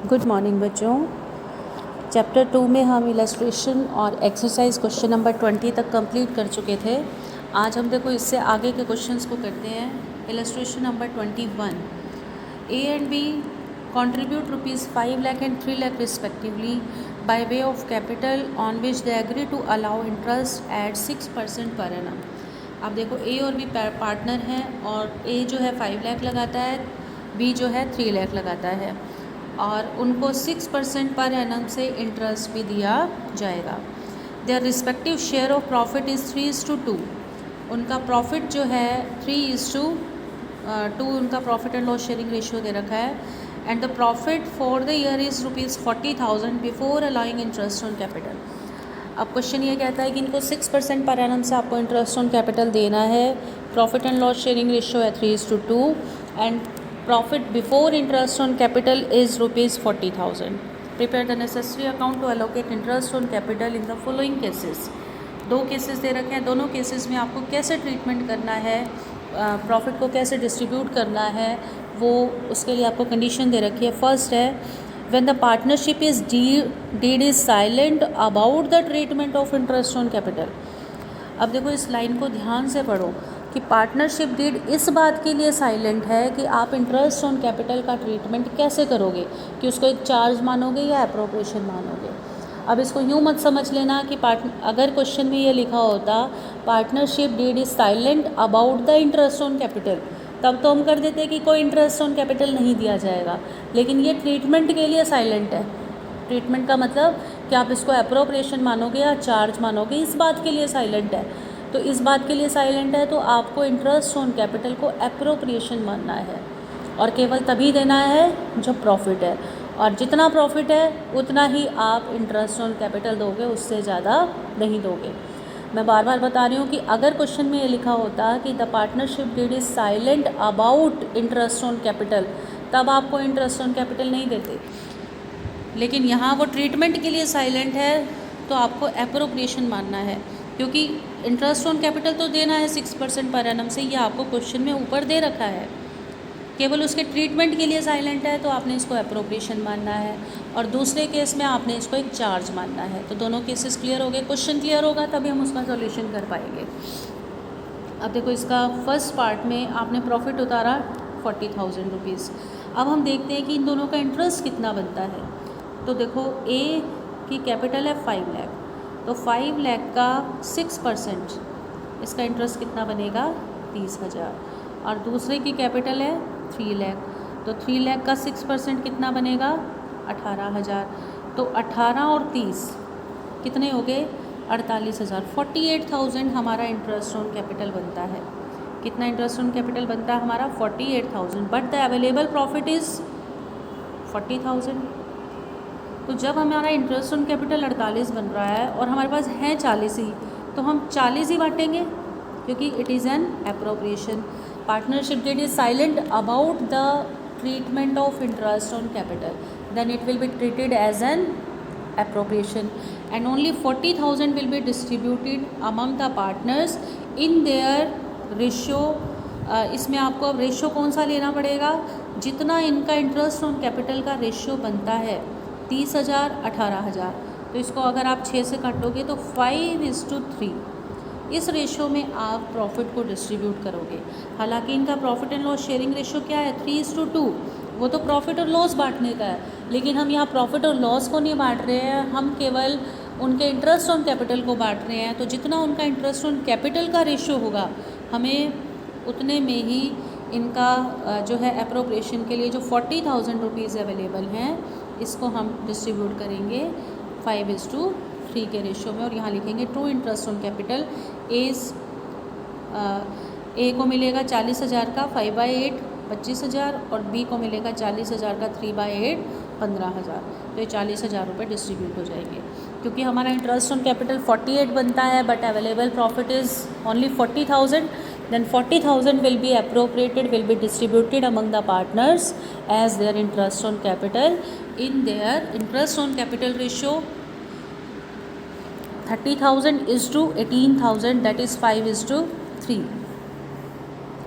Good morning बच्चों। Chapter 2 में हम इलस्ट्रेशन और एक्सरसाइज क्वेश्चन नंबर 20 तक कंप्लीट कर चुके थे। आज हम देखो इससे आगे के क्वेश्चंस को करते हैं। Illustration number 21, A and B contribute rupees 5 lakh and 3 lakh respectively by way of capital on which they agree to allow interest at 6% per annum। अब देखो ए और बी पार्टनर हैं और ए जो है 5 लाख लगाता है, बी जो है 3 लाख लगाता है और उनको 6% पर एनम से इंटरेस्ट भी दिया जाएगा। Their respective share of profit is 3:2। उनका प्रॉफिट जो है 3:2 उनका profit and loss sharing ratio दे रखा है। And the profit for the year is ₹40,000 before allowing interest on capital. अब क्वेश्चन ये कहता है कि इनको 6% पर एनम से आपको इंटरेस्ट ऑन कैपिटल देना है। Profit and loss sharing ratio है 3:2 and profit before interest on capital is ₹40,000। Prepare the necessary account to allocate interest on capital in the following cases. दो केसेस दे रखे हैं, दोनों केसेस में आपको कैसे ट्रीटमेंट करना है, प्रॉफिट को कैसे डिस्ट्रीब्यूट करना है, वो उसके लिए आपको कंडीशन दे रखी है। फर्स्ट है when the partnership is deed is silent about the treatment of interest on capital. अब देखो इस लाइन को ध्यान से पढ़ो कि पार्टनरशिप डीड इस बात के लिए साइलेंट है कि आप इंटरेस्ट ऑन कैपिटल का ट्रीटमेंट कैसे करोगे, कि उसको एक चार्ज मानोगे या अप्रोप्रिएशन मानोगे। अब इसको यूँ मत समझ लेना कि अगर क्वेश्चन में ये लिखा होता partnership deed is silent about the interest on capital, तब तो हम कर देते कि कोई इंटरेस्ट ऑन कैपिटल नहीं दिया जाएगा, लेकिन ये ट्रीटमेंट के लिए साइलेंट है। ट्रीटमेंट का मतलब कि आप इसको अप्रोप्रिएशन मानोगे या चार्ज मानोगे, इस बात के लिए साइलेंट है। तो इस बात के लिए साइलेंट है तो आपको इंटरेस्ट ऑन कैपिटल को अप्रोप्रिएशन मानना है और केवल तभी देना है जब प्रॉफिट है, और जितना प्रॉफिट है उतना ही आप इंटरेस्ट ऑन कैपिटल दोगे, उससे ज़्यादा नहीं दोगे। मैं बार बार बता रही हूँ कि अगर क्वेश्चन में ये लिखा होता कि the partnership deed is silent about interest on capital, तब आपको इंटरेस्ट ऑन कैपिटल नहीं देते, लेकिन यहाँ वो ट्रीटमेंट के लिए साइलेंट है तो आपको अप्रोप्रिएशन मानना है, क्योंकि इंटरेस्ट ऑन कैपिटल तो देना है 6% पर एनम से, ये आपको क्वेश्चन में ऊपर दे रखा है। केवल उसके ट्रीटमेंट के लिए साइलेंट है तो आपने इसको अप्रोप्रिएशन मानना है, और दूसरे केस में आपने इसको एक चार्ज मानना है। तो दोनों केसेस क्लियर हो गए। क्वेश्चन क्लियर होगा तभी हम उसका सॉल्यूशन कर पाएंगे। अब देखो इसका फर्स्ट पार्ट में आपने प्रॉफिट उतारा 40,000 रुपीज़। अब हम देखते हैं कि इन दोनों का इंटरेस्ट कितना बनता है। तो देखो ए की कैपिटल है 5 लाख, तो 5 लाख का 6% इसका इंटरेस्ट कितना बनेगा 30,000, और दूसरे की कैपिटल है 3 लाख, तो 3 लाख का 6% कितना बनेगा 18,000। तो 18 और 30 कितने हो गए 48,000। 48,000 हमारा इंटरेस्ट ऑन कैपिटल बनता है। कितना इंटरेस्ट ऑन कैपिटल बनता है हमारा 48,000, but the available profit is 40,000। तो जब हमारा इंटरेस्ट ऑन कैपिटल 48 बन रहा है और हमारे पास है 40 ही, तो हम 40 ही बांटेंगे, क्योंकि it is an appropriation. Partnership deed is silent about the treatment of interest on capital, then it will be treated as an appropriation and only 40,000 will be distributed among the partners in their ratio। इसमें आपको अब ratio कौन सा लेना पड़ेगा, जितना इनका interest on capital का रेशियो बनता है 30,000 18,000, तो इसको अगर आप 6 से काटोगे तो 5:3 इस रेशियो में आप प्रॉफिट को डिस्ट्रीब्यूट करोगे। हालांकि इनका profit and loss sharing ratio क्या है 3:2, वो तो प्रॉफिट और लॉस बांटने का है, लेकिन हम यहाँ प्रॉफिट और लॉस को नहीं बांट रहे हैं, हम केवल उनके इंटरेस्ट ऑन कैपिटल को बांट रहे हैं। तो जितना उनका इंटरेस्ट ऑन कैपिटल का रेशियो होगा हमें उतने में ही इनका जो है अप्रोप्रिएशन के लिए जो 40,000 रुपीज़ अवेलेबल हैं इसको हम डिस्ट्रीब्यूट करेंगे 5:3 के रेशियो में, और यहाँ लिखेंगे true interest on capital is a को मिलेगा 40,000 का 5/8 25,000, और बी को मिलेगा 40,000 का 3/8 15,000। तो ये 40,000 रुपये डिस्ट्रीब्यूट हो जाएंगे। क्योंकि हमारा इंटरेस्ट ऑन कैपिटल 48 बनता है but available profit is only 40,000, then 40,000 will be appropriated, will be distributed among the partners as their interest on capital in their interest on capital ratio 30,000 is to 18,000, that is 5:3।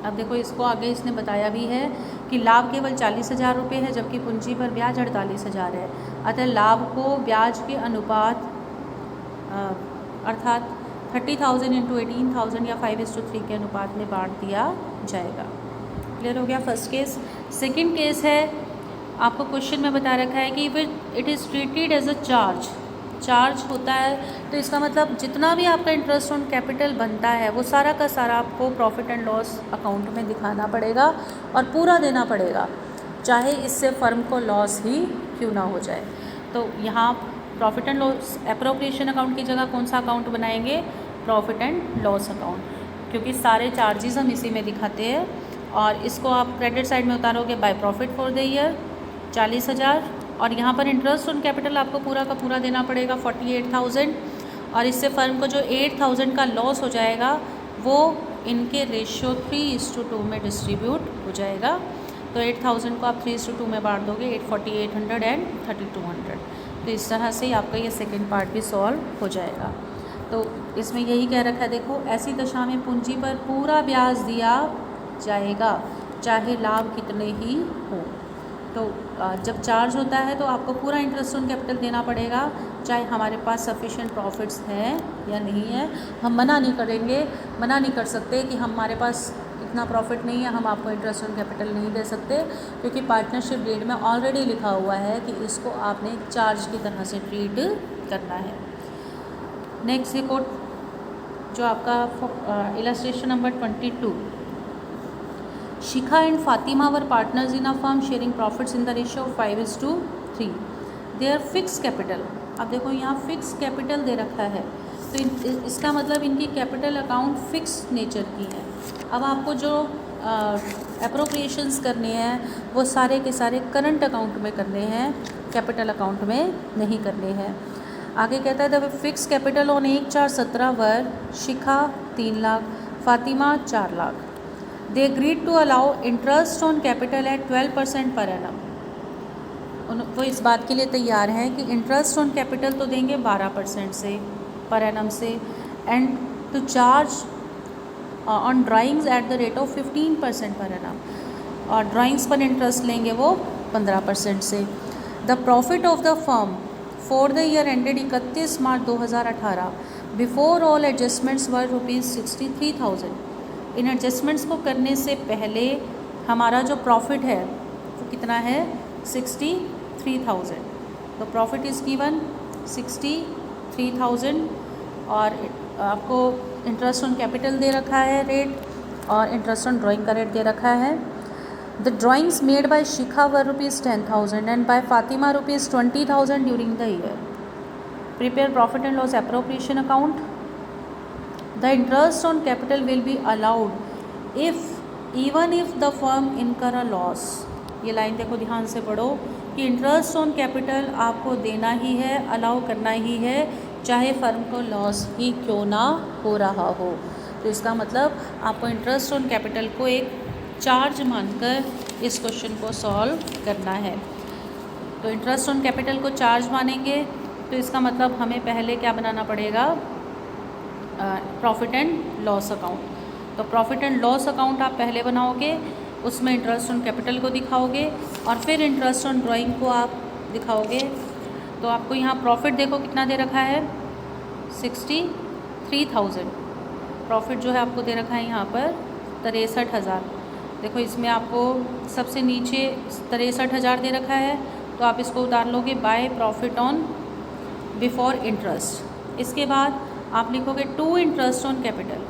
अब देखो इसको आगे इसने बताया भी है कि लाभ केवल 40,000 रुपये है जबकि पूंजी पर ब्याज 48,000 है, अतः लाभ को ब्याज के अनुपात अर्थात 30,000 इंटू 18,000 या 5:3 के अनुपात में बांट दिया जाएगा। क्लियर हो गया फर्स्ट केस। सेकंड केस है, आपको क्वेश्चन में बता रखा है कि it is treated as a charge होता है, तो इसका मतलब जितना भी आपका इंटरेस्ट ऑन कैपिटल बनता है वो सारा का सारा आपको प्रॉफिट एंड लॉस अकाउंट में दिखाना पड़ेगा और पूरा देना पड़ेगा, चाहे इससे फर्म को लॉस ही क्यों ना हो जाए। तो यहाँ profit and loss appropriation account की जगह कौन सा अकाउंट बनाएंगे? प्रॉफिट एंड लॉस अकाउंट, क्योंकि सारे चार्जेस हम इसी में दिखाते हैं। और इसको आप क्रेडिट साइड में उतारोगे by profit for the year 40,000, और यहाँ पर इंटरेस्ट ऑन कैपिटल आपको पूरा का पूरा देना पड़ेगा 48,000, और इससे फर्म को जो 8,000 का लॉस हो जाएगा वो इनके रेशियो 3:2 में डिस्ट्रीब्यूट हो जाएगा। तो 8,000 को आप 3:2 में बांट दोगे, 840, 800 एंड 3,200। तो इस तरह से आपका ये सेकेंड पार्ट भी सॉल्व हो जाएगा। तो इसमें यही कह रखा है, देखो ऐसी दशा में पूंजी पर पूरा ब्याज दिया जाएगा चाहे लाभ कितने ही हो। तो जब चार्ज होता है तो आपको पूरा इंटरेस्ट ऑन कैपिटल देना पड़ेगा, चाहे हमारे पास सफिशिएंट प्रॉफिट्स हैं या नहीं है। हम मना नहीं कर सकते कि हमारे पास इतना प्रॉफिट नहीं है, हम आपको इंटरेस्ट ऑन कैपिटल नहीं दे सकते, क्योंकि पार्टनरशिप डीड में ऑलरेडी लिखा हुआ है कि इसको आपने चार्ज की तरह से ट्रीट करना है। नेक्स्ट रिपोर्ट जो आपका illustration number 22, Shikha and Fatima were partners in a firm sharing profits in the ratio of 5:3। Their fix capital, अब देखो यहाँ फिक्स कैपिटल दे रखा है, तो इसका मतलब इनकी कैपिटल अकाउंट फिक्स नेचर की है। अब आपको जो एप्रोप्रिएशंस करने हैं वो सारे के सारे करंट अकाउंट में करने हैं, कैपिटल अकाउंट में नहीं करने हैं। आगे कहता है the fix capital on 1/4/17 were Shikha 3 lakh, Fatima 4 lakh. They agreed to allow interest on capital at 12% per annum. वो इस बात के लिए तैयार हैं कि इंटरेस्ट ऑन कैपिटल तो देंगे 12% से पर एनम से, and to charge on drawings at the rate of 15% per annum, और ड्राइंग्स पर इंटरेस्ट लेंगे वो 15% से। The profit of the firm for the year ended 31 March 2018 before all adjustments were ₹63,000। In adjustments को करने से पहले हमारा जो प्रॉफिट है वो कितना है? 63,000। तो प्रॉफिट इज़ गिवन 63,000, और आपको इंटरेस्ट ऑन कैपिटल दे रखा है रेट, और इंटरेस्ट ऑन ड्राइंग का रेट दे रखा है। The drawings made by Shikha were ₹10,000 and by Fatima ₹20,000 during the year. Prepare profit and loss appropriation account. The interest on capital will be allowed even if the firm incur a loss। ये line देखो ध्यान से पढ़ो कि interest on capital आपको देना ही है, allow करना ही है, चाहे फर्म को लॉस ही क्यों ना हो रहा हो। तो इसका मतलब आपको इंटरेस्ट ऑन कैपिटल को एक चार्ज मानकर इस क्वेश्चन को सॉल्व करना है। तो इंटरेस्ट ऑन कैपिटल को चार्ज मानेंगे तो इसका मतलब हमें पहले क्या बनाना पड़ेगा? Profit and loss account. तो प्रॉफिट एंड लॉस अकाउंट आप पहले बनाओगे, उसमें इंटरेस्ट ऑन कैपिटल को दिखाओगे और फिर इंटरेस्ट ऑन ड्राइंग को आप दिखाओगे। तो आपको यहाँ प्रॉफिट देखो कितना दे रखा है? 63,000। प्रॉफिट जो है आपको दे रखा है यहाँ पर 63,000। देखो इसमें आपको सबसे नीचे 63,000 दे रखा है, तो आप इसको उतार लोगे by profit on before interest. इसके बाद आप लिखोगे टू इंटरेस्ट ऑन कैपिटल।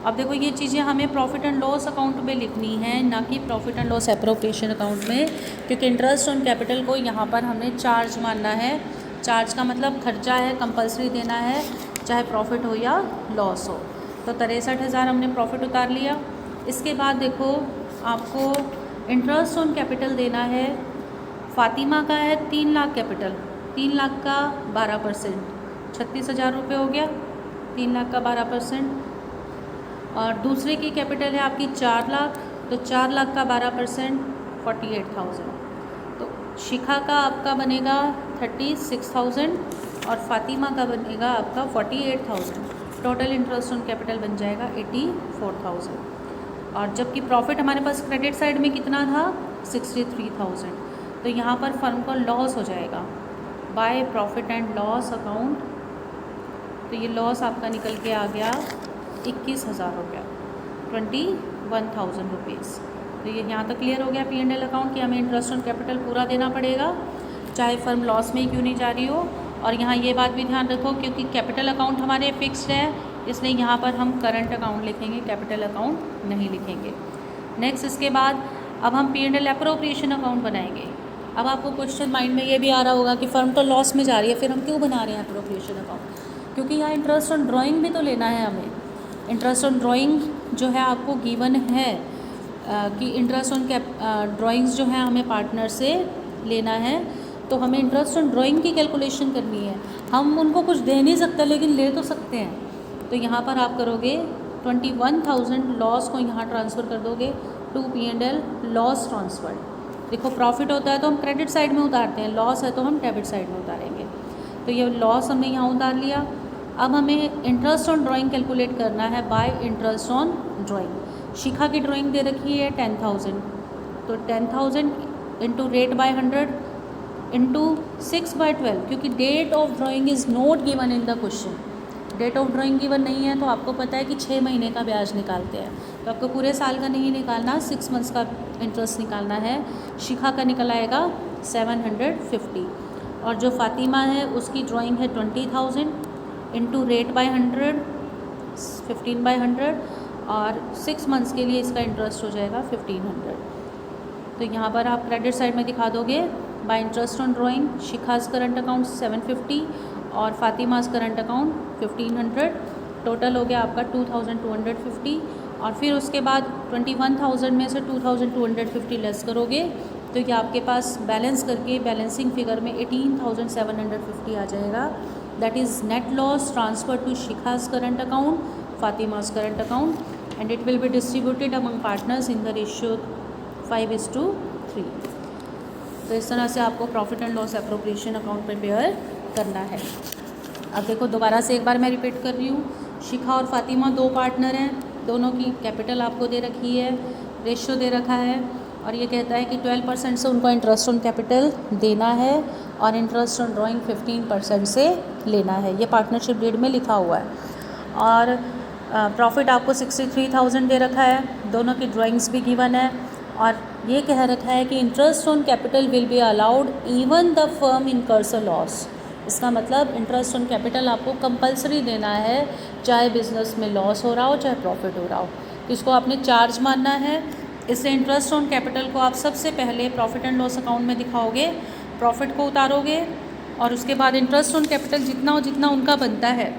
अब देखो ये चीज़ें हमें प्रॉफिट एंड लॉस अकाउंट में लिखनी है, ना कि profit and loss appropriation account में, क्योंकि इंटरेस्ट ऑन कैपिटल को यहाँ पर हमने चार्ज मानना है। चार्ज का मतलब खर्चा है, कंपलसरी देना है, चाहे प्रॉफिट हो या लॉस हो। तो 63,000 हमने प्रॉफिट उतार लिया। इसके बाद देखो आपको इंटरेस्ट ऑन कैपिटल देना है। फातिमा का है 3 लाख कैपिटल, 3 लाख का 12%, 36,000 रुपये हो गया। 3 लाख का 12%। और दूसरे की कैपिटल है आपकी 4 लाख, तो 4 लाख का 12% 48,000। तो शिखा का आपका बनेगा 36,000 और फातिमा का बनेगा आपका 48,000। टोटल इंटरेस्ट ऑन कैपिटल बन जाएगा 84,000। और जबकि प्रॉफिट हमारे पास क्रेडिट साइड में कितना था? 63,000। तो यहाँ पर फर्म को लॉस हो जाएगा by profit and loss account. तो ये लॉस आपका निकल के आ गया 21,000 रुपया, 21,000 रुपीज़। तो ये यहाँ तक क्लियर हो गया P&L अकाउंट कि हमें इंटरेस्ट ऑन कैपिटल पूरा देना पड़ेगा चाहे फर्म लॉस में ही क्यों नहीं जा रही हो। और यहाँ ये बात भी ध्यान रखो क्योंकि कैपिटल अकाउंट हमारे फिक्स्ड है, इसलिए यहाँ पर हम करंट अकाउंट लिखेंगे, कैपिटल अकाउंट नहीं लिखेंगे। नेक्स्ट इसके बाद अब हम P&L एप्रोप्रिएशन अकाउंट बनाएंगे। अब आपको क्वेश्चन माइंड में ये भी आ रहा होगा कि फर्म तो लॉस में जा रही है, फिर हम क्यों बना रहे हैं एप्रोप्रिएशन अकाउंट? क्योंकि यहाँ इंटरेस्ट ऑन ड्राइंग भी तो लेना है हमें। इंटरेस्ट ऑन ड्राइंग जो है आपको गिवन है कि इंटरेस्ट ऑन ड्राइंग्स जो है हमें पार्टनर से लेना है, तो हमें इंटरेस्ट ऑन ड्राइंग की कैलकुलेशन करनी है। हम उनको कुछ दे नहीं सकते लेकिन ले तो सकते हैं। तो यहाँ पर आप करोगे 21,000 लॉस को यहाँ ट्रांसफ़र कर दोगे टू P&L लॉस ट्रांसफर। देखो प्रॉफिट होता है तो हम क्रेडिट साइड में उतारते हैं, लॉस है तो हम डेबिट साइड में उतारेंगे। तो ये लॉस हमने यहाँ उतार लिया। अब हमें इंटरेस्ट ऑन ड्राइंग कैलकुलेट करना है बाय इंटरेस्ट ऑन ड्राइंग। शिखा की ड्राइंग दे रखी है 10,000, तो 10,000 इंटू रेट बाय 100 इंटू 6/12, क्योंकि date of drawing is not given in the question. Date of drawing given नहीं है तो आपको पता है कि 6 महीने का ब्याज निकालते हैं, तो आपको पूरे साल का नहीं निकालना, 6 मंथ्स का इंटरेस्ट निकालना है। शिखा का निकल आएगा 750। और जो फातिमा है उसकी ड्राइंग है 20,000 इंटू रेट बाय 100 15/100 और 6 मंथ्स के लिए इसका इंटरेस्ट हो जाएगा 1,500। तो यहाँ पर आप क्रेडिट साइड में दिखा दोगे by interest on drawing Shikha's current account 750 और फातिमाज करंट अकाउंट 1,500। टोटल हो गया आपका 2,250। और फिर उसके बाद 21,000 में से 2,250 लेस करोगे तो ये आपके पास बैलेंस करके बैलेंसिंग फिगर में 18,750 आ जाएगा। That is net loss transfer to Shikha's current account, Fatima's current account and it will be distributed among partners in the ratio 5:3। तो इस तरह से आपको profit and loss appropriation account prepare करना है। अब देखो दोबारा से एक बार मैं रिपीट कर रही हूँ, शिखा और फातिमा 2 पार्टनर हैं, दोनों की कैपिटल आपको दे रखी है, रेशियो दे रखा है और ये कहता है कि 12% से उनको इंटरेस्ट ऑन कैपिटल देना है और इंटरेस्ट ऑन ड्राइंग 15% से लेना है। ये पार्टनरशिप डीड में लिखा हुआ है। और प्रॉफिट आपको 63,000 दे रखा है, दोनों की ड्राइंग्स भी गिवन है और ये कह रखा है कि interest on capital will be allowed even the firm incurs a loss. इसका मतलब इंटरेस्ट ऑन कैपिटल आपको कंपलसरी देना है, चाहे बिजनेस में लॉस हो रहा हो चाहे प्रॉफिट हो रहा हो, तो इसको आपने चार्ज मानना है। इससे इंटरेस्ट ऑन कैपिटल को आप सबसे पहले प्रॉफिट एंड लॉस अकाउंट में दिखाओगे, प्रॉफिट को उतारोगे और उसके बाद इंटरेस्ट ऑन कैपिटल जितना उनका बनता है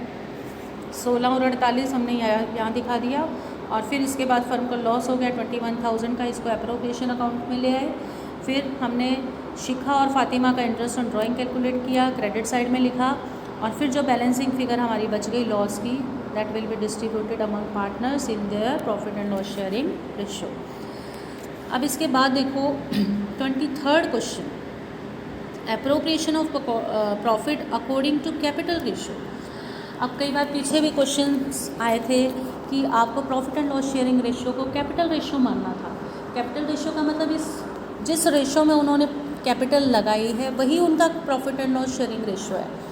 16 और 48 हमने यहाँ दिखा दिया। और फिर इसके बाद फर्म का लॉस हो गया 21,000 का, इसको एप्रोप्रिएशन अकाउंट में ले आए। फिर हमने शिखा और फातिमा का इंटरेस्ट ऑन ड्राइंग कैलकुलेट किया, क्रेडिट साइड में लिखा और फिर जो बैलेंसिंग फिगर हमारी बच गई लॉस की, that will be distributed among partners in their profit and loss sharing ratio. अब इसके बाद देखो 23rd question, appropriation of profit according to capital ratio. अब कई बार पीछे भी क्वेश्चंस आए थे कि आपको profit and loss sharing ratio को कैपिटल रेशियो मानना था। कैपिटल रेशियो का मतलब जिस रेशियो में उन्होंने कैपिटल लगाई है वही उनका profit and loss sharing ratio है।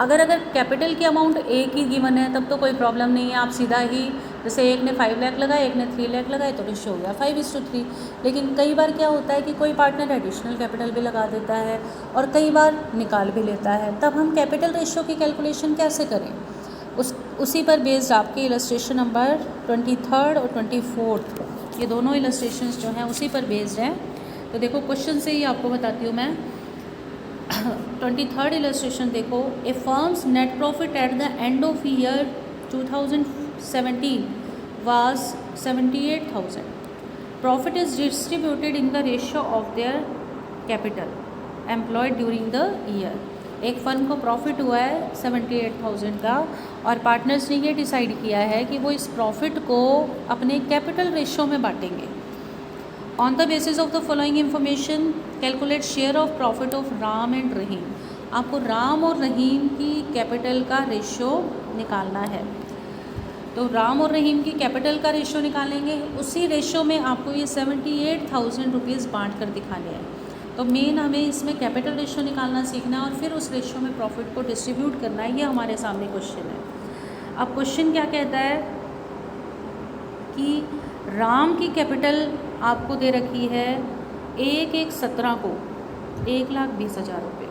अगर कैपिटल की अमाउंट एक ही गिवन है तब तो कोई प्रॉब्लम नहीं है, आप सीधा ही जैसे एक ने 5 लाख लगाए एक ने 3 लाख लगाए तो रेशियो हो गया 5:3। लेकिन कई बार क्या होता है कि कोई पार्टनर एडिशनल कैपिटल भी लगा देता है और कई बार निकाल भी लेता है, तब हम कैपिटल रेशियो की कैलकुलेशन कैसे करें? उसी पर बेस्ड आपके इलस्ट्रेशन नंबर 23rd और 24th, ये दोनों इलस्ट्रेशंस जो हैं उसी पर बेस्ड हैं। तो देखो क्वेश्चन से ही आपको बताती हूँ मैं। 23rd इलस्ट्रेशन देखो, a firm's net profit at the end of year 2017 was 78,000। Profit is distributed in the ratio of their capital employed during the year. एक फर्म को प्रॉफिट हुआ है 78,000 का और पार्टनर्स ने ये डिसाइड किया है कि वो इस प्रॉफिट को अपने कैपिटल रेशियो में बांटेंगे। On the basis of the following information calculate share of profit of Ram and Rahim. आपको राम और रहीम की कैपिटल का रेशियो निकालना है। तो राम और रहीम की कैपिटल का रेशो निकालेंगे, उसी रेशो में आपको ये 78,000 रुपीज़ बांट कर दिखाने हैं। तो मेन हमें इसमें कैपिटल रेशो निकालना सीखना है और फिर उस रेशो में प्रॉफिट को डिस्ट्रीब्यूट करना है। ये हमारे सामने क्वेश्चन है। अब क्वेश्चन क्या कहता है कि राम की कैपिटल आपको दे रखी है 1,17 को 1,20,000 रुपये।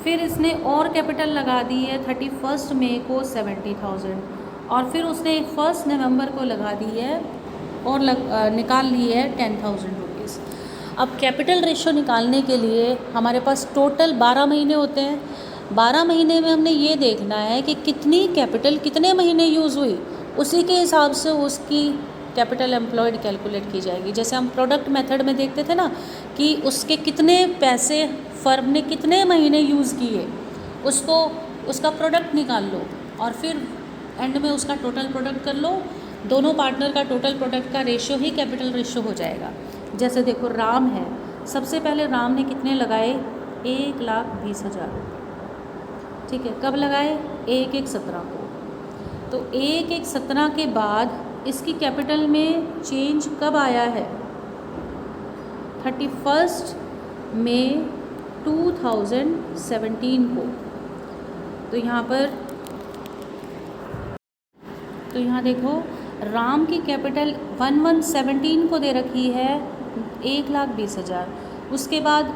फिर इसने और कैपिटल लगा दी है 31 मई को 70,000 और फिर उसने 1 नवंबर को लगा दी है और निकाल ली है 10,000 रुपीज़। अब कैपिटल रेशो निकालने के लिए हमारे पास टोटल 12 महीने होते हैं। 12 महीने में हमने ये देखना है कि कितनी कैपिटल कितने महीने यूज़ हुई, उसी के हिसाब से उसकी कैपिटल एम्प्लॉयड कैलकुलेट की जाएगी। जैसे हम प्रोडक्ट मेथड में देखते थे ना कि उसके कितने पैसे फर्म ने कितने महीने यूज़ किए, उसको उसका प्रोडक्ट निकाल लो और फिर एंड में उसका टोटल प्रोडक्ट कर लो। दोनों पार्टनर का टोटल प्रोडक्ट का रेशो ही कैपिटल रेशो हो जाएगा। जैसे देखो राम है, सबसे पहले राम ने कितने लगाए 1,20,000, ठीक है। कब लगाए 1,17 को। तो 1,17 के बाद इसकी कैपिटल में चेंज कब आया है 31 मई 2017 को। तो यहाँ देखो राम की कैपिटल 1117 को दे रखी है 1,20,000। उसके बाद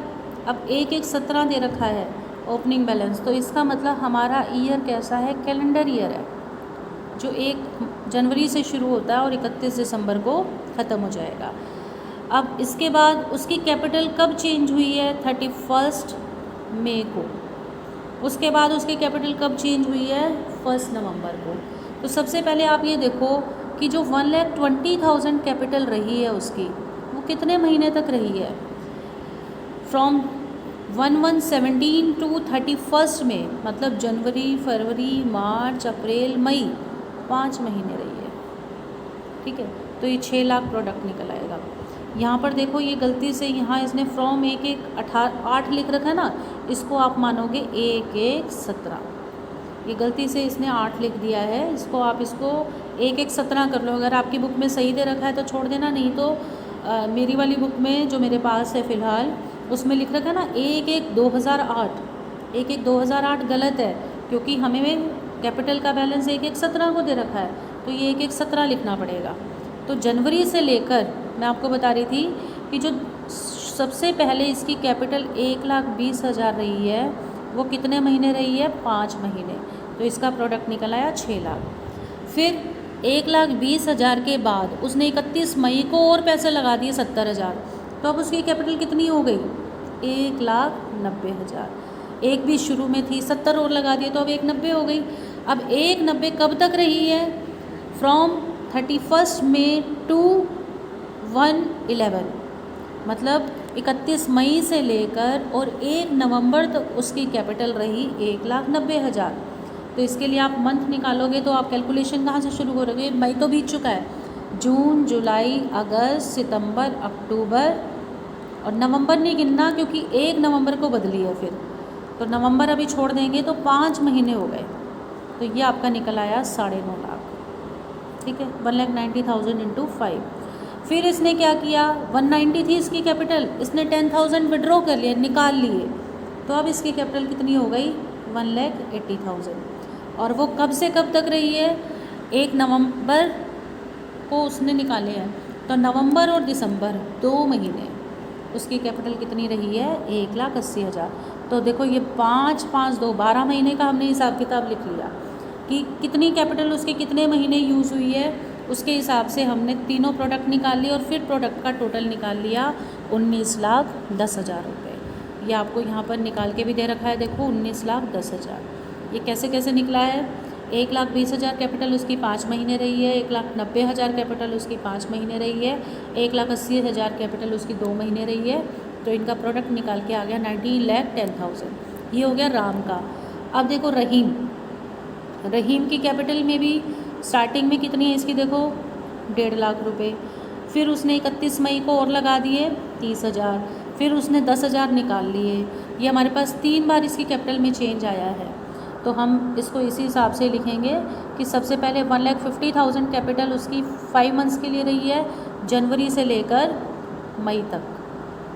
अब 1,17 दे रखा है ओपनिंग बैलेंस। तो इसका मतलब हमारा ईयर कैसा है, कैलेंडर ईयर है, जो 1 जनवरी से शुरू होता है और 31 दिसंबर को ख़त्म हो जाएगा। अब इसके बाद उसकी कैपिटल कब चेंज हुई है 31 मई को। उसके बाद उसकी कैपिटल कब चेंज हुई है 1 नवंबर को। तो सबसे पहले आप ये देखो कि जो 1,20,000 कैपिटल रही है उसकी, वो कितने महीने तक रही है, फ्रॉम 1117 टू 31 में, मतलब जनवरी, फरवरी, मार्च, अप्रैल, मई, 5 महीने रही है, ठीक है। तो ये 6 लाख प्रोडक्ट निकल आएगा। यहाँ पर देखो ये गलती से यहाँ इसने फ्रॉम 1,8 लिख रखा है ना, इसको आप मानोगे 1,17। ये गलती से इसने 8 लिख दिया है, इसको 1,17 कर लो। अगर आपकी बुक में सही दे रखा है तो छोड़ देना, नहीं तो मेरी वाली बुक में जो मेरे पास है फ़िलहाल उसमें लिख रखा है ना 1,2008। 1,2008 गलत है, क्योंकि हमें कैपिटल का बैलेंस 1,17 को दे रखा है, तो ये 1,17 लिखना पड़ेगा। तो जनवरी से लेकर मैं आपको बता रही थी कि जो सबसे पहले इसकी कैपिटल 1,20,000 रही है, वो कितने महीने रही है 5 महीने। तो इसका प्रोडक्ट निकल आया 6 लाख। फिर 1,20,000 के बाद उसने 31 मई को और पैसे लगा दिए 70,000। तो अब उसकी कैपिटल कितनी हो गई 1,90,000। 1,20 शुरू में थी, 70 और लगा दिए तो अब 1,90 हो गई। अब 1,90 कब तक रही है, फ्रॉम 31 मई टू 1/11, मतलब 31 मई से लेकर और 1 नवंबर तक उसकी कैपिटल रही 1,90,000। तो इसके लिए आप मंथ निकालोगे तो आप कैलकुलेशन कहाँ से शुरू करोगे, मई तो बीत चुका है, जून, जुलाई, अगस्त, सितंबर, अक्टूबर, और नवंबर नहीं गिनना क्योंकि 1 नवंबर को बदली है फिर, तो नवंबर अभी छोड़ देंगे तो 5 महीने हो गए। तो ये आपका निकल आया 9.5 लाख, ठीक है। 1,90,000 इंटू 5। फिर इसने क्या किया, 190 थी इसकी कैपिटल, इसने 10,000 विड्रॉ कर लिया, निकाल लिए। तो अब इसकी कैपिटल कितनी हो गई 1,80,000। और वो कब से कब तक रही है, 1 नवंबर को उसने निकाले हैं, तो नवंबर और दिसंबर 2 महीने उसकी कैपिटल कितनी रही है 1,80,000। तो देखो ये 5, 5, 2, 12 महीने का हमने हिसाब किताब लिख लिया कि कितनी कैपिटल उसके कितने महीने यूज़ हुई है, उसके हिसाब से हमने तीनों प्रोडक्ट निकाल लिए और फिर प्रोडक्ट का टोटल निकाल लिया 19,10,000 रुपये। ये आपको यहाँ पर निकाल के भी दे रखा है, देखो 19,10,000। ये कैसे कैसे निकला है, 1,20,000 कैपिटल उसकी 5 महीने रही है, 1,90,000 कैपिटल उसकी 5 महीने रही है, 1,80,000 कैपिटल उसकी 2 महीने रही है। तो इनका प्रोडक्ट निकाल के आ गया 19,10,000। ये हो गया राम का। अब देखो रहीम की कैपिटल में भी स्टार्टिंग में कितनी है इसकी, देखो 1.5 लाख रुपए। फिर उसने 31 मई को और लगा दिए 30,000, फिर उसने 10,000 निकाल लिए। ये हमारे पास 3 बार इसकी कैपिटल में चेंज आया है। तो हम इसको इसी हिसाब से लिखेंगे कि सबसे पहले 1,50,000 कैपिटल उसकी 5 मंथ्स के लिए रही है, जनवरी से लेकर मई तक,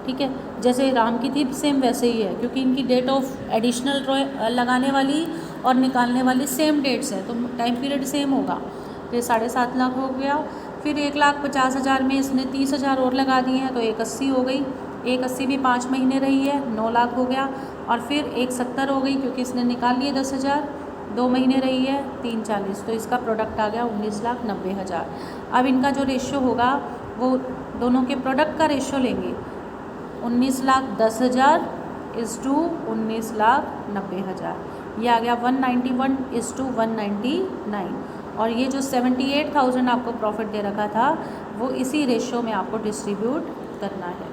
ठीक है। जैसे राम की थी सेम वैसे ही है, क्योंकि इनकी डेट ऑफ एडिशनल ड्रॉ लगाने वाली और निकालने वाली सेम डेट्स है, तो टाइम पीरियड सेम होगा। तो 7.5 लाख हो गया। फिर 1,50,000 में इसने 30,000 और लगा दिए हैं, तो 1,80 हो गई। 1,80 भी 5 महीने रही है, 9 लाख हो गया। और फिर 1,70 हो गई, क्योंकि इसने निकाल लिए 10,000, 2 महीने रही है, 3,40, तो इसका प्रोडक्ट आ गया 19,90,000। अब इनका जो रेशियो होगा वो दोनों के प्रोडक्ट का रेशियो लेंगे, 19,10,000 इज़ टू 19,90,000, ये आ गया 191 इज़ टू 199। और ये जो 78,000 आपको प्रॉफिट दे रखा था वो इसी रेशियो में आपको डिस्ट्रीब्यूट करना है।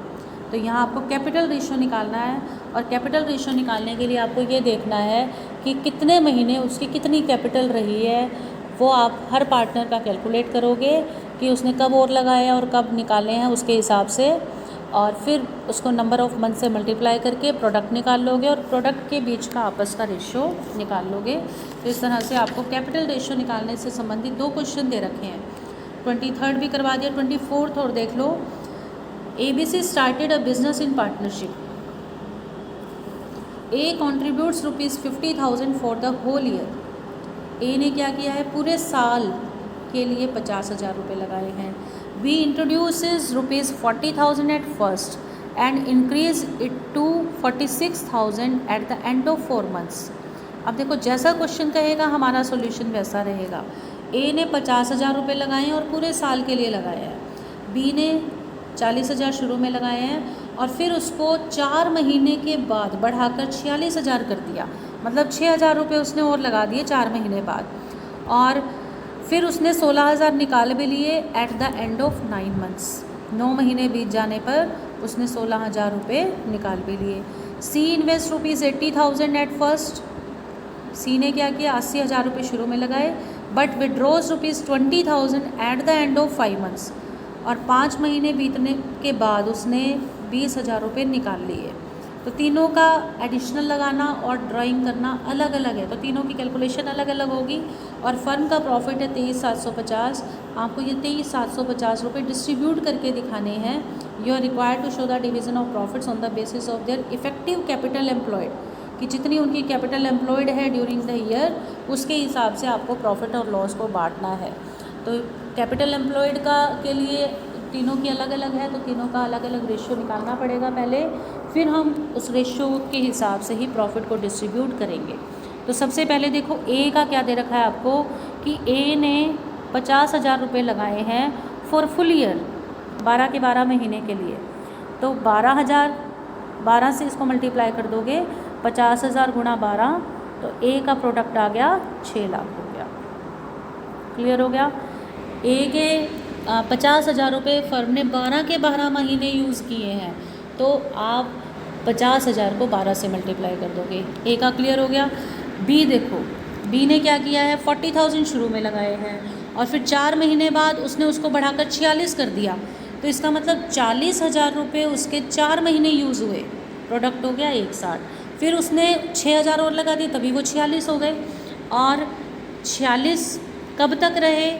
तो यहाँ आपको कैपिटल रेशियो निकालना है, और कैपिटल रेशियो निकालने के लिए आपको ये देखना है कि कितने महीने उसकी कितनी कैपिटल रही है, वो आप हर पार्टनर का कैलकुलेट करोगे कि उसने कब और लगाए और कब निकाले हैं उसके हिसाब से, और फिर उसको नंबर ऑफ़ मंथ से मल्टीप्लाई करके प्रोडक्ट निकाल लोगे और प्रोडक्ट के बीच का आपस का रेशियो निकाल लोगे। तो इस तरह से आपको कैपिटल रेशियो निकालने से संबंधित 2 क्वेश्चन दे रखे हैं। 23rd भी करवा दिया, 24th और देख लो। ABC started a business in partnership. A contributes ₹50,000 for the whole year. A ने क्या किया है, पूरे साल के लिए 50,000 रुपये लगाए हैं। B introduces ₹40,000 at first and increase it to 46,000 at the end of 4 months. अब देखो जैसा क्वेश्चन कहेगा हमारा सॉल्यूशन वैसा रहेगा। A ने 50,000 रुपये लगाए हैं और पूरे साल के लिए लगाया है। B ने 40,000 शुरू में लगाए हैं और फिर उसको 4 महीने के बाद बढ़ाकर 46,000 कर दिया, मतलब 6,000 रुपये उसने और लगा दिए 4 महीने बाद। और फिर उसने 16,000 निकाल भी लिए eight the end of 9 months. 9 महीने बीत जाने पर उसने 16,000 रुपये निकाल भी लिए। सी इन्वेस्ट ₹80,000 एट फर्स्ट। सी ने क्या किया, 80,000 रुपये शुरू में लगाए, but withdraws ₹20,000 eight the end of 5 months. और 5 महीने बीतने के बाद उसने 20,000 रुपये निकाल लिए। तो तीनों का एडिशनल लगाना और ड्राइंग करना अलग अलग है, तो तीनों की कैलकुलेशन अलग अलग होगी। और फर्म का प्रॉफिट है 23,750। आपको ये 23,750 रुपये डिस्ट्रीब्यूट करके दिखाने हैं। You are required to show the division of profits on the basis of their effective capital employed, कि जितनी उनकी कैपिटल एम्प्लॉयड है ड्यूरिंग द ईयर उसके हिसाब से आपको प्रॉफिट और लॉस को बांटना है। तो कैपिटल एम्प्लॉयड का के लिए तीनों की अलग अलग है, तो तीनों का अलग अलग रेशियो निकालना पड़ेगा पहले, फिर हम उस रेशियो के हिसाब से ही प्रॉफिट को डिस्ट्रीब्यूट करेंगे। तो सबसे पहले देखो ए का क्या दे रखा है आपको, कि ए ने 50,000 रुपये लगाए हैं फॉर फुल ईयर, 12 के 12 महीने के लिए। तो 12 से इसको मल्टीप्लाई कर दोगे, 50,000 गुणा 12, तो ए का प्रोडक्ट आ गया 6 लाख हो गया। क्लियर हो गया। ए के 50,000 रुपये फर्म ने 12 के 12 महीने यूज़ किए हैं, तो आप 50,000 को 12 से मल्टीप्लाई कर दोगे। ए का क्लियर हो गया। बी देखो, बी ने क्या किया है, 40,000 शुरू में लगाए हैं और फिर 4 महीने बाद उसने उसको बढ़ाकर 46 कर दिया, तो इसका मतलब 40,000 रुपये उसके 4 महीने यूज़ हुए, प्रोडक्ट हो गया 160। फिर उसने 6,000 और लगा दिए, तभी वो 46 हो गए। और 46 कब तक रहे,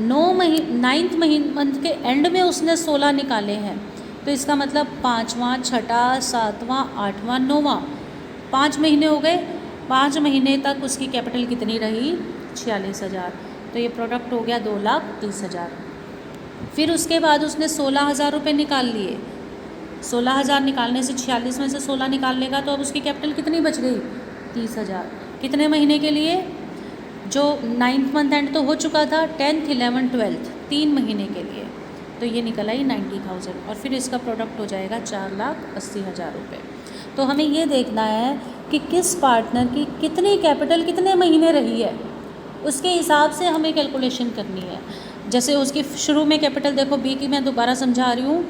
9th मंथ के एंड में उसने 16 निकाले हैं, तो इसका मतलब 5वां, 6वां, 7वां, 8वां, 9वां, 5 महीने हो गए। 5 महीने तक उसकी कैपिटल कितनी रही, 46,000, तो ये प्रोडक्ट हो गया 2,30,000। फिर उसके बाद उसने 16,000 रुपये निकाल लिए। 16,000 निकालने से 46 में से 16 निकाल लेगा, तो अब उसकी कैपिटल कितनी बच गई, 30,000। कितने महीने के लिए, जो 9th मंथ एंड तो हो चुका था, 10th, 11th, 12th, 3 महीने के लिए, तो ये निकल आई 90,000। और फिर इसका प्रोडक्ट हो जाएगा 4,80,000 रुपये। तो हमें ये देखना है कि किस पार्टनर की कितनी कैपिटल कितने महीने रही है, उसके हिसाब से हमें कैलकुलेशन करनी है। जैसे उसकी शुरू में कैपिटल देखो, बी की मैं दोबारा समझा रही हूँ,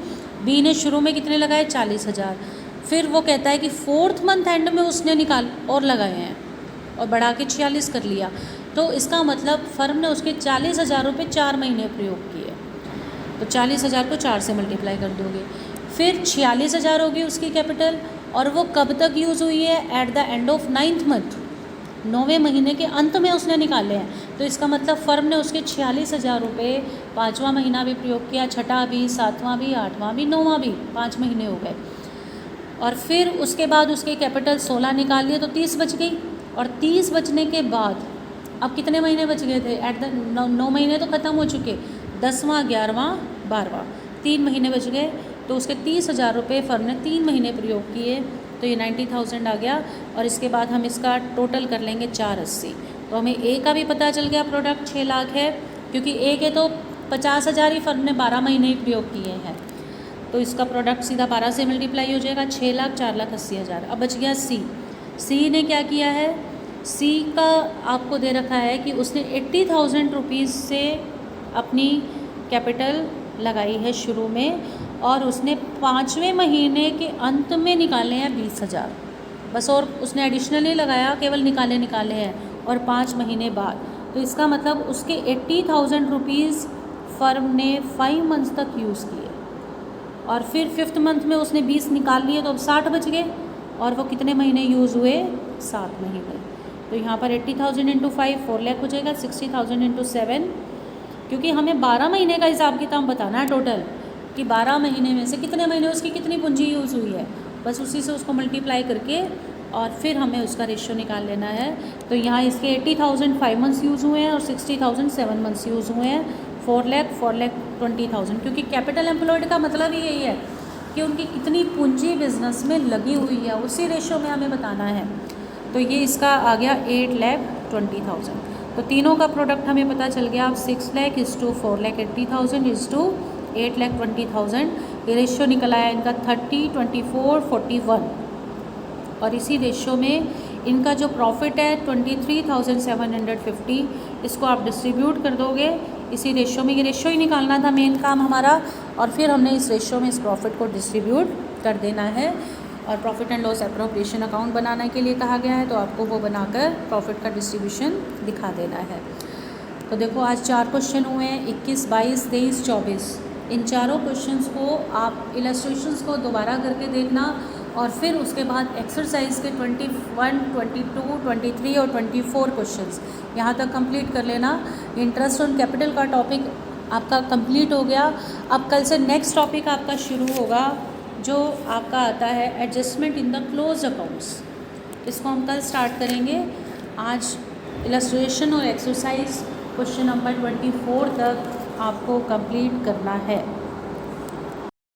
बी ने शुरू में कितने लगाए, 40,000। फिर वो कहता है कि 4th मंथ एंड में उसने निकाल और लगाए हैं और बढ़ा के 46 कर लिया, तो इसका मतलब फर्म ने उसके 40,000 रुपये 4 महीने प्रयोग किए, तो 40,000 को 4 से मल्टीप्लाई कर दोगे। फिर 46,000 होगी उसकी कैपिटल, और वो कब तक यूज़ हुई है, at the end of 9th month. 9वें महीने के अंत में उसने निकाले हैं, तो इसका मतलब फर्म ने उसके 46,000 रुपये 5वां महीना भी प्रयोग किया, छठा भी, 7वां भी, 8वां भी, 9वां भी, 5 महीने हो गए। और फिर उसके बाद उसके कैपिटल 16 निकाल लिए तो 30 बच गई। और 30 बचने के बाद अब कितने महीने बच गए थे? एट द 9 महीने तो ख़त्म हो चुके, 10वां, 11वां, 12वां, 3 महीने बच गए। तो उसके 30,000 रुपये फर्म ने 3 महीने प्रयोग किए, तो ये 90,000 आ गया। और इसके बाद हम इसका टोटल कर लेंगे 480। तो हमें ए का भी पता चल गया, प्रोडक्ट 6 लाख है, क्योंकि ए के तो 50,000 ही फर्म ने 12 महीने ही प्रयोग किए हैं। तो इसका प्रोडक्ट सीधा 12 से मल्टीप्लाई हो जाएगा, 6 लाख 4,80,000। अब बच गया सी। सी ने क्या किया है? सी का आपको दे रखा है कि उसने 80,000 रुपीज़ से अपनी कैपिटल लगाई है शुरू में, और उसने 5वें महीने के अंत में निकाले हैं 20,000 बस, और उसने एडिशनली लगाया, केवल निकाले हैं, और 5 महीने बाद। तो इसका मतलब उसके 80,000 रुपीज़ फर्म ने 5 मंथ्स तक यूज़ किए, और फिर 5th मंथ में उसने 20 निकाल लिए, तो अब 60 बच गए। और वो कितने महीने यूज़ हुए? 7 महीने। तो यहाँ पर 80,000 इंटू 5 4 लाख हो जाएगा, 60,000 इंटू 7, क्योंकि हमें 12 महीने का हिसाब किताब बताना है टोटल, कि 12 महीने में से कितने महीने उसकी कितनी पूंजी यूज़ हुई है, बस उसी से उसको मल्टीप्लाई करके और फिर हमें उसका रेशियो निकाल लेना है। तो यहाँ इसके 80,000 5 मंथ्स यूज़ हुए हैं और 60,000 7 मंथ्स यूज़ हुए हैं, 4 लाख 20,000, क्योंकि कैपिटल एम्प्लॉयड का मतलब ही यही है कि उनकी कितनी पूंजी बिजनेस में लगी हुई है, उसी रेशियो में हमें बताना है। तो ये इसका आ गया 8,20,000। तो तीनों का प्रोडक्ट हमें पता चल गया। अब 6 lakh is to 4,80,000 is to 8,20,000। ये रेशियो निकल आया इनका 30, 24, 41। और इसी रेशियो में इनका जो प्रॉफिट है 23,750, इसको आप डिस्ट्रीब्यूट कर दोगे इसी रेशियो में। ये रेशियो ही निकालना था मेन काम हमारा, और फिर हमने इस रेशियो में इस प्रॉफिट को डिस्ट्रीब्यूट कर देना है। और profit and loss appropriation account बनाने के लिए कहा गया है, तो आपको वो बनाकर प्रॉफिट का डिस्ट्रीब्यूशन दिखा देना है। तो देखो आज 4 क्वेश्चन हुए हैं, 21, 22, 23, 24। इन चारों क्वेश्चंस को आप इलस्ट्रेशंस को दोबारा करके देखना, और फिर उसके बाद एक्सरसाइज के 21, 22, 23 और 24 क्वेश्चंस यहाँ तक कंप्लीट कर लेना। इंटरेस्ट ऑन कैपिटल का टॉपिक आपका कंप्लीट हो गया। अब कल से नेक्स्ट टॉपिक आपका शुरू होगा, जो आपका आता है adjustment in the close accounts. इसको हम कल स्टार्ट करेंगे। आज इलस्ट्रेशन और एक्सरसाइज क्वेश्चन नंबर 24 तक आपको कंप्लीट करना है।